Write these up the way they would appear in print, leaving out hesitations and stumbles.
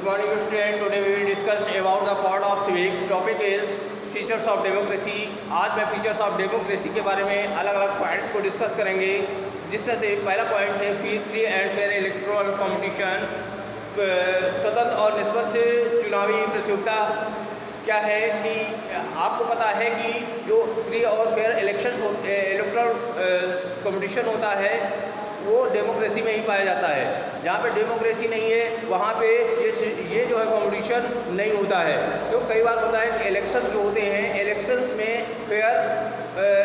morning student. Today we will discuss about the part of civics. Topic is features of democracy. आज मैं features of democracy के बारे में अलग अलग पॉइंट्स को डिस्कस करेंगे, जिसमें से पहला पॉइंट है free and fair electoral competition, स्वतंत्र और निष्पक्ष चुनावी प्रतियोगिता। क्या है कि आपको पता है कि जो फ्री और फेयर इलेक्टोरल कंपटीशन होता है वो डेमोक्रेसी में ही पाया जाता है। जहाँ पे डेमोक्रेसी नहीं है वहाँ पे ये जो है कंपटीशन नहीं होता है। तो कई बार होता है कि इलेक्शन जो होते हैं, इलेक्शंस में फेयर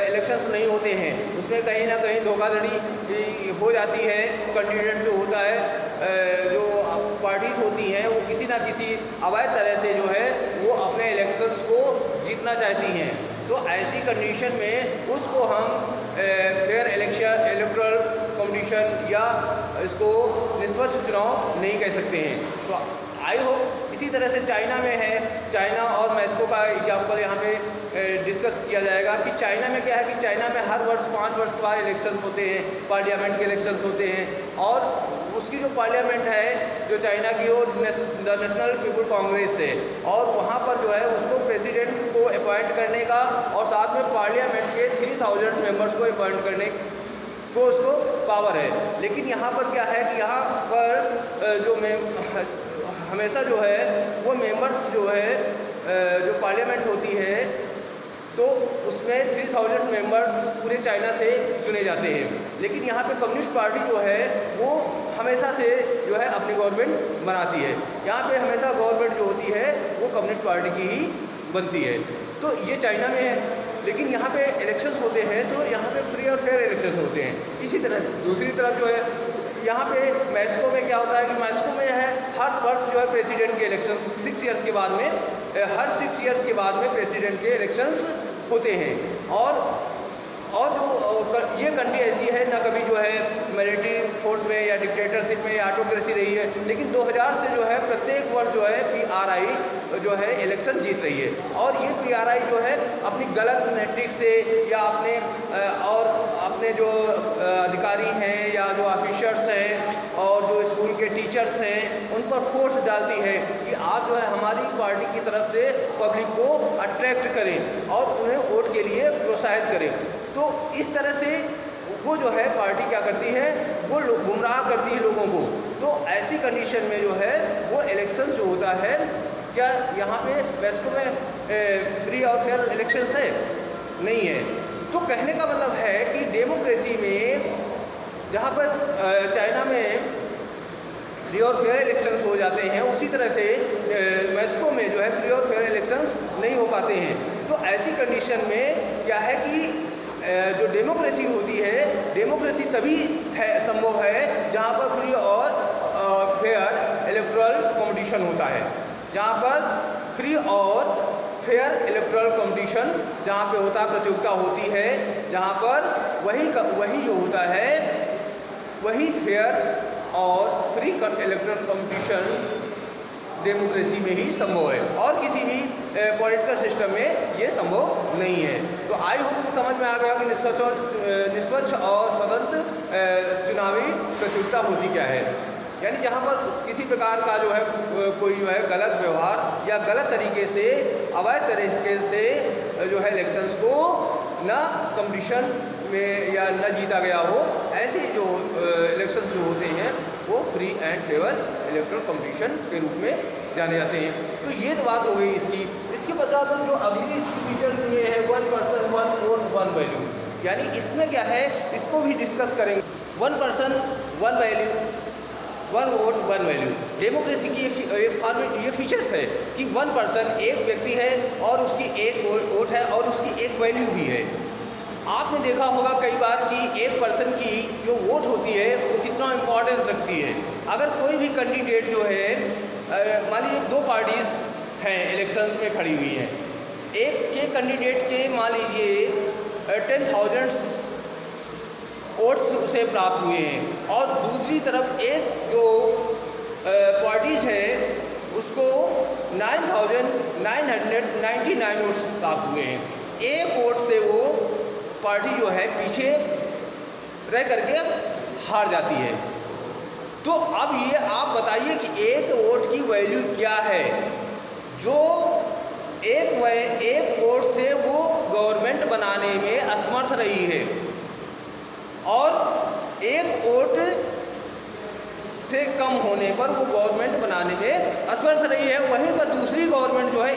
इलेक्शंस नहीं होते हैं, उसमें कहीं ना कहीं धोखाधड़ी हो जाती है। कैंडिडेट जो होता है, जो पार्टीज होती हैं, वो किसी ना किसी अवैध तरह से जो है वो अपने इलेक्शंस को जीतना चाहती हैं। तो ऐसी कंडीशन में उसको हम फेयर इलेक्टोरल कंपटीशन या इसको निष्पक्ष चुनाव नहीं कह सकते हैं। तो आई होप इसी तरह से चाइना में है, चाइना और मैक्सिको का एग्जाम्पल यहाँ पे डिस्कस किया जाएगा कि चाइना में क्या है कि चाइना में हर वर्ष 5 वर्ष के बाद इलेक्शंस होते हैं, पार्लियामेंट के इलेक्शंस होते हैं। और उसकी जो पार्लियामेंट है जो चाइना की, वो द नेशनल पीपल कांग्रेस है, और वहाँ पर जो है उसको प्रेसिडेंट को अपॉइंट करने का और साथ में पार्लियामेंट के 3000 मेंबर्स को अपॉइंट करने को उसको पावर है। लेकिन यहाँ पर क्या है कि यहाँ पर जो हमेशा जो है वो मेंबर्स जो है जो पार्लियामेंट होती है तो उसमें 3000 मेंबर्स पूरे चाइना से चुने जाते हैं। लेकिन यहाँ पे कम्युनिस्ट पार्टी जो है वो हमेशा से जो है अपनी गवर्नमेंट बनाती है। यहाँ पे हमेशा गवर्नमेंट जो होती है वो कम्युनिस्ट पार्टी की ही बनती है। तो ये चाइना में है। लेकिन यहाँ पे इलेक्शंस होते हैं तो यहाँ पे फ्री और फेयर इलेक्शंस होते हैं। इसी तरह दूसरी तरफ जो है यहाँ पे मैक्सिको में क्या होता है कि मैक्सिको में है हर वर्ष जो है प्रेसिडेंट के इलेक्शंस 6 ईयर्स के बाद में, हर 6 ईयर्स के बाद में प्रेसिडेंट के इलेक्शंस होते हैं। और जो ये कंट्री ऐसी है ना, कभी जो है मिलिट्री फोर्स में या डिक्टेटरशिप में या ऑटोक्रेसी रही है, लेकिन 2000 से जो है प्रत्येक वर्ष जो है PRI जो है इलेक्शन जीत रही है। और ये PRI जो है अपनी गलत नेटिक से या अपने जो अधिकारी हैं या जो ऑफिसर्स हैं और जो स्कूल के टीचर्स हैं उन पर फोर्स डालती है कि आप जो है हमारी पार्टी की तरफ से पब्लिक को अट्रैक्ट करें और उन्हें वोट के लिए प्रोत्साहित करें। तो इस तरह से वो जो है पार्टी क्या करती है, वो गुमराह करती है लोगों को। तो ऐसी कंडीशन में जो है वो इलेक्शन जो होता है, क्या यहाँ पे मैक्सिको में फ्री और फेयर इलेक्शंस है? नहीं है। तो कहने का मतलब है कि डेमोक्रेसी में जहाँ पर चाइना में फ्री और फेयर इलेक्शंस हो जाते हैं, उसी तरह से मैक्सिको में जो है फ्री और फेयर इलेक्शंस नहीं हो पाते हैं। तो ऐसी कंडीशन में क्या है कि जो डेमोक्रेसी होती है, डेमोक्रेसी तभी है संभव है जहाँ पर फ्री और फेयर इलेक्टोरल कंपटीशन होता है। जहाँ पर फ्री और फेयर इलेक्टोरल कंपटीशन जहाँ पे होता है, प्रतियोगिता होती है, जहाँ पर वही जो होता है वही फेयर और फ्री इलेक्टोरल कंपटीशन डेमोक्रेसी में ही संभव है, और किसी भी पॉलिटिकल सिस्टम में ये संभव नहीं है। तो आई होप समझ में आ गया कि निष्पक्ष और स्वतंत्र चुनावी प्रतियोगिता होती क्या है। यानी जहाँ पर किसी प्रकार का जो है कोई जो है गलत व्यवहार या गलत तरीके से, अवैध तरीके से जो है इलेक्शंस को ना कंपटीशन में या न जीता गया हो, ऐसे जो इलेक्शंस जो होते हैं वो free and fair electoral competition के रूप में जाने जाते हैं। तो ये तो बात हो गई इसकी। इसके पश्चात जो अगली इसकी फीचर्स ये है 1 पर्सन 1 वोट 1 वैल्यू। यानी इसमें क्या है, इसको भी डिस्कस करेंगे। 1 person 1 value, 1 vote 1 value. Democracy की ये फीचर्स है कि 1 पर्सन एक व्यक्ति है और उसकी एक वोट है और उसकी एक वैल्यू भी है। आपने देखा होगा कई बार कि एक पर्सन की जो वोट होती है वो कितना इम्पोर्टेंस रखती है। अगर कोई भी कैंडिडेट जो है, मान लीजिए 2 पार्टीज हैं इलेक्शंस में खड़ी हुई हैं, एक के कैंडिडेट के मान लीजिए 10,000 वोट्स उसे प्राप्त हुए हैं और दूसरी तरफ एक जो पार्टीज है उसको 9,999 वोट्स प्राप्त हुए हैं। एक वोट से वो पार्टी जो है पीछे रह करके हार जाती है। तो अब ये आप बताइए कि एक वोट की वैल्यू क्या है जो एक वोट से वो गवर्नमेंट बनाने में असमर्थ रही है और एक वोट से कम होने पर वो गवर्नमेंट बनाने में असमर्थ रही है, वहीं पर दूसरी गवर्नमेंट जो है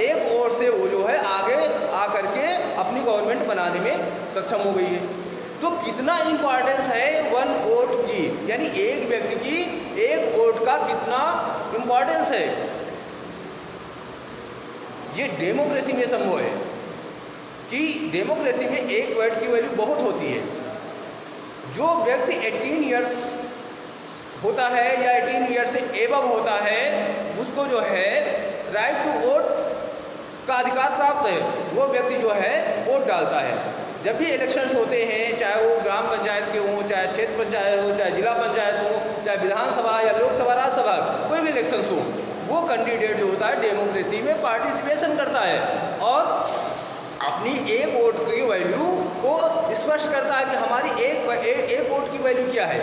एक वोट से वो जो है आगे आकर के अपनी गवर्नमेंट बनाने में सक्षम हो गई है। तो कितना इम्पोर्टेंस है वन वोट की, यानी एक व्यक्ति की एक वोट का कितना इम्पोर्टेंस है, ये डेमोक्रेसी में संभव है कि डेमोक्रेसी में एक वोट की वैल्यू बहुत होती है। जो व्यक्ति 18 ईयर्स होता है या 18 ईयर्स से एबव होता है उसको जो है राइट टू वोट का अधिकार प्राप्त है, वो व्यक्ति जो है वोट डालता है। जब भी इलेक्शंस होते हैं, चाहे वो ग्राम पंचायत के हों, चाहे क्षेत्र पंचायत हो, चाहे जिला पंचायत हो, चाहे विधानसभा या लोकसभा राज्यसभा, कोई भी इलेक्शंस हो, वो कैंडिडेट जो होता है डेमोक्रेसी में पार्टिसिपेशन करता है और अपनी एक वोट की वैल्यू को स्पष्ट करता है कि हमारी एक वोट की वैल्यू क्या है।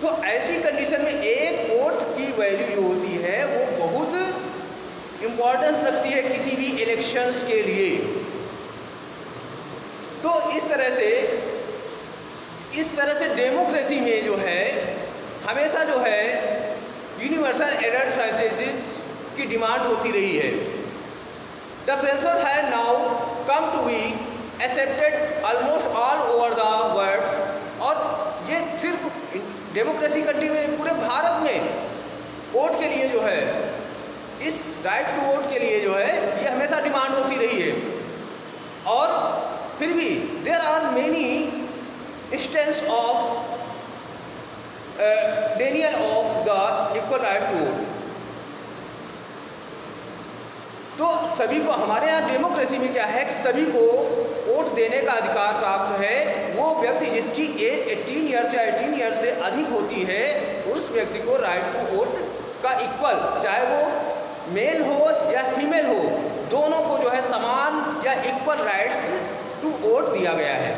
तो ऐसी कंडीशन में एक वोट की वैल्यू जो होती है वो बहुत इम्पोर्टेंस रखती है किसी भी इलेक्शंस के लिए। तो इस तरह से डेमोक्रेसी में जो है हमेशा जो है यूनिवर्सल एडल्ट फ्रैंचाइजीज की डिमांड होती रही है। The principle has now come to be accepted almost all over the world, और ये सिर्फ डेमोक्रेसी कंट्री में पूरे भारत में वोट के लिए जो है, इस राइट टू वोट के लिए जो है ये हमेशा डिमांड होती रही है। और फिर भी there are many instance of denial of the equal right to vote. तो सभी को, हमारे यहाँ डेमोक्रेसी में क्या है कि सभी को वोट देने का अधिकार प्राप्त है। वो व्यक्ति जिसकी एज 18 ईयर्स या 18 ईयर्स से अधिक होती है उस व्यक्ति को राइट टू वोट का इक्वल, चाहे वो मेल हो या फीमेल हो, दोनों को जो है समान या इक्वल राइट्स टू वोट दिया गया है।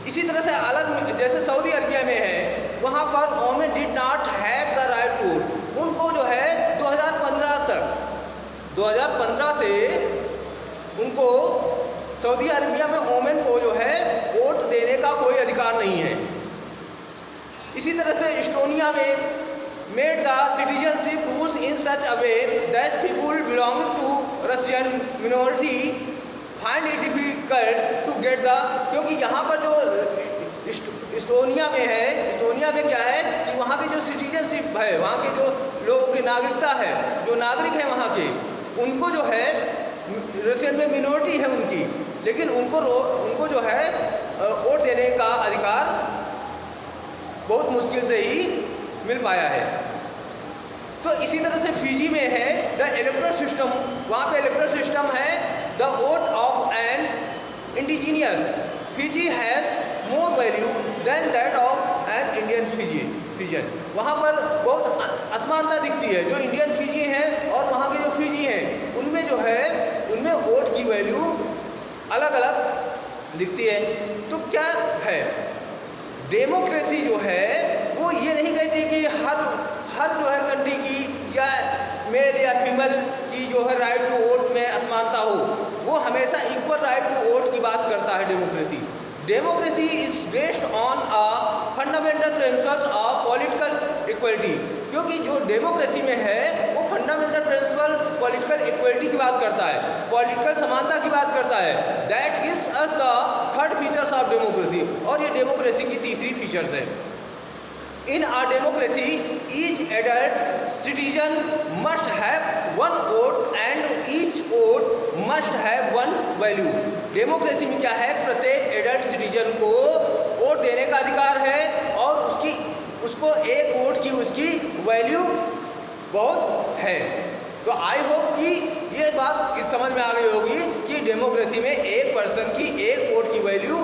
इसी तरह से अलग जैसे सऊदी अरबिया में है, वहाँ पर women did not have the right to vote. उनको जो है 2015 से उनको सऊदी अरबिया में वोमेन को जो है वोट देने का कोई अधिकार नहीं है। इसी तरह से एस्टोनिया में made the citizenship rules in such a way that people belonging to Russian minority find it difficult to get the, क्योंकि यहाँ पर जो एस्टोनिया में है, एस्टोनिया में क्या है कि वहाँ की जो सिटीजनशिप है, वहाँ के जो लोगों की नागरिकता है, जो नागरिक हैं वहाँ के, उनको जो है रशियन में मिनॉरिटी है उनकी, लेकिन उनको जो है वोट देने का अधिकार बहुत मुश्किल से ही मिल पाया है। तो इसी तरह से फिजी में है द इलेक्टोरल सिस्टम, वहाँ पे इलेक्टोरल सिस्टम है the vote of an indigenous Fiji has more value than that of an Indian Fijian. वहाँ पर बहुत असमानता दिखती है, जो इंडियन फिजी हैं और वहाँ के जो फिजी हैं उनमें जो है उनमें वोट की वैल्यू अलग अलग दिखती है। तो क्या है डेमोक्रेसी जो है वो ये नहीं कहती कि हर जो है कंट्री की या मेल या फीमेल की जो है राइट टू वोट में असमानता हो, वो हमेशा इक्वल राइट टू वोट की बात करता है democracy. Democracy is based on a fundamental principles of political equality, क्योंकि जो डेमोक्रेसी में है वो फंडामेंटल प्रिंसिपल पॉलिटिकल इक्वलिटी की बात करता है, पॉलिटिकल समानता की बात करता है। That gives us the third features of democracy, और ये डेमोक्रेसी की तीसरी फीचर्स है। In a democracy each adult citizen must have one vote and each vote must have one value. Democracy में क्या है, प्रत्येक एडल्ट सिटीजन को वोट देने का अधिकार है और उसको एक वोट की उसकी वैल्यू बहुत है। तो आई होप कि ये बात समझ में आ गई होगी कि डेमोक्रेसी में एक पर्सन की एक वोट की वैल्यू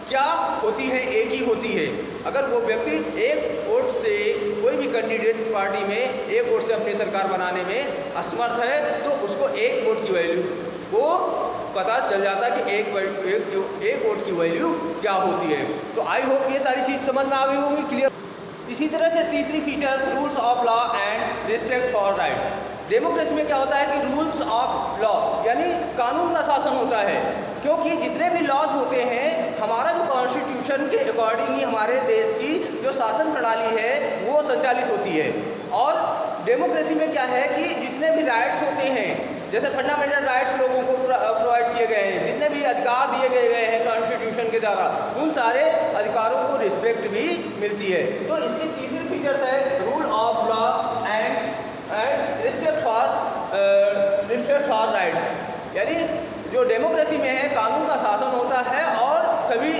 क्या होती है, एक ही होती है। अगर वो व्यक्ति एक वोट से कोई भी कैंडिडेट पार्टी में एक वोट से अपनी सरकार बनाने में असमर्थ है तो उसको एक वोट की वैल्यू को पता चल जाता है कि एक वोट की वैल्यू क्या होती है। तो आई होप ये सारी चीज़ समझ में आ गई होगी, क्लियर। इसी तरह से तीसरी features rules of law and respect for right. Democracy में क्या होता है कि रूल्स ऑफ लॉ यानी कानून का शासन होता है, क्योंकि जितने भी लॉज होते हैं हमारा जो कॉन्स्टिट्यूशन के अकॉर्डिंग ही हमारे देश की जो शासन प्रणाली है वो संचालित होती है। और डेमोक्रेसी में क्या है कि जितने भी राइट्स होते हैं, जैसे फंडामेंटल राइट्स लोगों को प्रोवाइड किए गए हैं, जितने भी अधिकार दिए गए हैं कॉन्स्टिट्यूशन के द्वारा, उन सारे अधिकारों को रिस्पेक्ट भी मिलती है। तो इसकी तीसरी फीचर्स है rule of law and respect for rights, यानी जो डेमोक्रेसी में है कानून का शासन होता है और सभी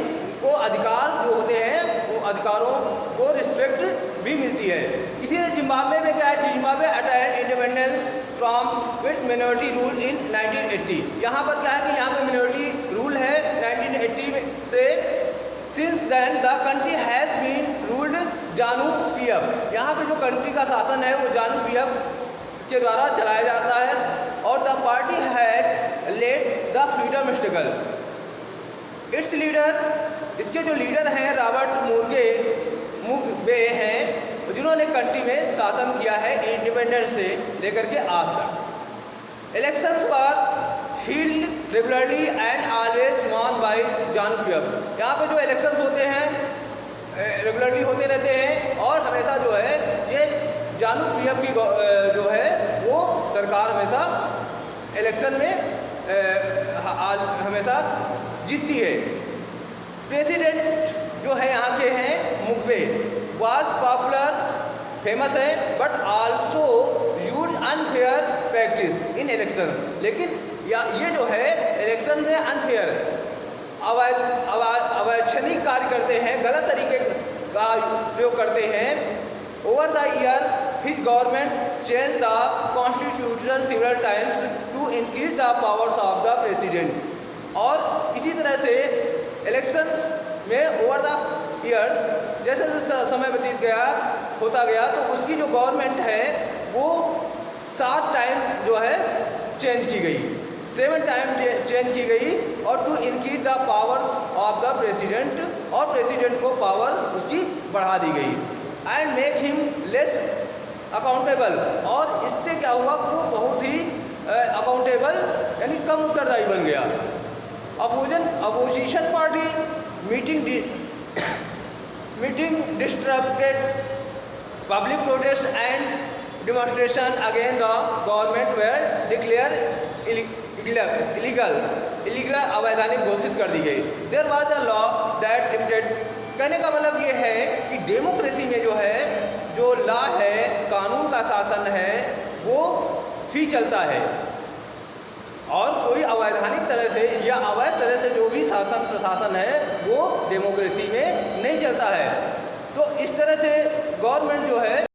को अधिकार जो होते हैं वो अधिकारों को रिस्पेक्ट भी मिलती है। इसी तरह जिम्बाब्वे में क्या है, Zimbabwe attend independence from with minority rule in 1980। यहाँ पर क्या है कि यहाँ पे मिनॉरिटी रूल है 1980 में से। Since then the country has been ruled ZANU PF. यहाँ पे जो कंट्री का शासन है वो जानू पीएफ के द्वारा चलाया जाता है। और the party had led the freedom struggle. Its leader, इसके जो लीडर हैं रॉबर्ट मुगाबे हैं, जिन्होंने कंट्री में शासन किया है इंडिपेंडेंस से लेकर के आज तक। इलेक्शंस पर held regularly and always won by जानू पीएफ। यहाँ पे जो इलेक्शंस होते हैं रेगुलरली होते रहते हैं और हमेशा जो है ये जानू पीएफ की जो है वो सरकार हमेशा इलेक्शन में हमेशा जीतती है। प्रेसिडेंट जो है यहाँ के हैं मुगाबे, वाज पॉपुलर, फेमस है, but also use unfair practice in elections. लेकिन ये जो है इलेक्शन में अनफेयर अवैच्छनिक कार्य करते हैं, गलत तरीके का प्रयोग करते हैं। Over the year his government change the constitution several times to increase the powers of the president. और इसी तरह से इलेक्शंस में ओवर द ईयर्स जैसे जैसे समय व्यतीत होता गया तो उसकी जो गवर्नमेंट है वो 7 टाइम जो है चेंज की गई, 7 टाइम चेंज की गई। और to increase the powers of the president, और प्रेसिडेंट को पावर उसकी बढ़ा दी गई। And make him less accountable, और इससे क्या हुआ वो बहुत ही अकाउंटेबल यानी कम उत्तरदायी बन गया। Opposition party meeting disturbed public protest and demonstration against the government were declared illegal अवैधानिक घोषित कर दी गई। There was a law that limited, कहने का मतलब ये है कि डेमोक्रेसी में जो है जो लॉ है कानून का शासन है वो ही चलता है, और कोई अवैधानिक तरह से या अवैध तरह से जो भी शासन प्रशासन है वो डेमोक्रेसी में नहीं चलता है। तो इस तरह से गवर्नमेंट जो है